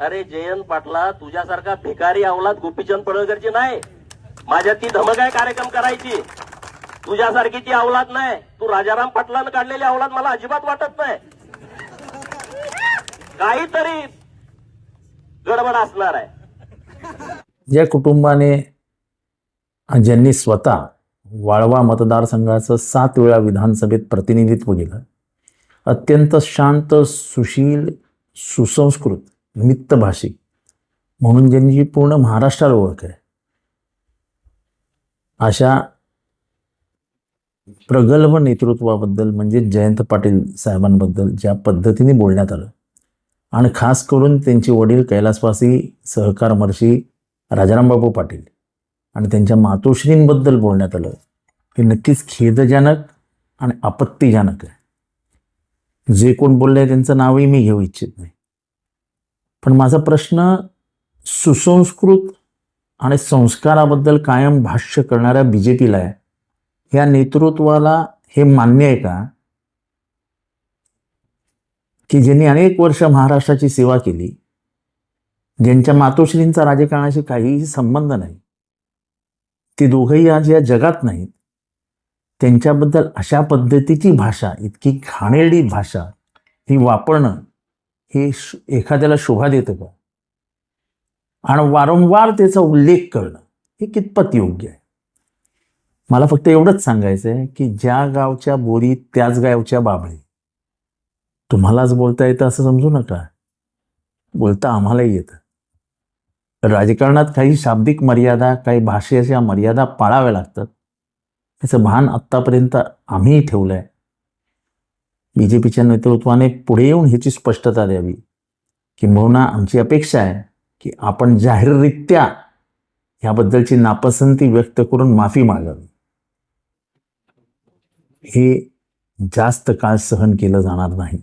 अरे जयंत पाटला, तुझ्यासारखा भिकारी अवलाद गोपीचंद पडळकरची नाही. माझ्या ती धमक आहे कार्यक्रम करायची. तुझ्यासारखी ती अवलाद नाही. तू राजाराम पाटलानं काढलेली अवलाद मला अजिबात वाटत नाही. काहीतरी गडबड असणार आहे. ज्या कुटुंबाने ज्यांनी स्वतः वाळवा मतदारसंघाचं 7 वेळा विधानसभेत प्रतिनिधित्व केलं, अत्यंत शांत, सुशील, सुसंस्कृत, मितभाषी म्हणून ज्यांची पूर्ण महाराष्ट्राला ओळख आहे, अशा प्रगल्भ नेतृत्वाबद्दल म्हणजे जयंत पाटील साहेबांबद्दल ज्या पद्धतीने बोलण्यात आलं आणि खास करून त्यांचे वडील कैलासवासी सहकारमर्षी राजारामबापू पाटील आणि त्यांच्या मातोश्रींबद्दल बोलण्यात आलं, हे नक्कीच खेदजनक आणि आपत्तीजनक आहे. जे कोण बोलले त्यांचं नावही मी घेऊ इच्छित नाही. पण माझा प्रश्न सुसंस्कृत आणि संस्काराबद्दल कायम भाष्य करणाऱ्या BJPला आहे. या नेतृत्वाला हे मान्य आहे का की ज्यांनी अनेक वर्ष महाराष्ट्राची सेवा केली, ज्यांच्या मातोश्रींचा राजकारणाशी काहीही संबंध नाही, ते दोघंही आज या जगात नाहीत, त्यांच्याबद्दल अशा पद्धतीची भाषा, इतकी घाणेरडी भाषा ही वापरणं हे एखाद्याला शोभा देतं का? आणि वारंवार त्याचा उल्लेख करणं हे कितपत योग्य आहे? मला फक्त एवढंच सांगायचं आहे की ज्या गावच्या बोरी त्याच गावच्या बाबळी. तुम्हालाच बोलता येतं असं समजू नका, बोलता आम्हालाही येतं. राजकारणात काही शाब्दिक मर्यादा, काही भाषेच्या मर्यादा पाळाव्या लागतात, याचं भान आत्तापर्यंत आम्हीही ठेवलं आहे. BJPच्या नेतृत्वाने पुढे येऊन ह्याची स्पष्टता द्यावी. किंबहुना आमची अपेक्षा आहे की आपण जाहीररित्या ह्याबद्दलची नापसंती व्यक्त करून माफी मागावी. हे जास्त काळ सहन केलं जाणार नाही.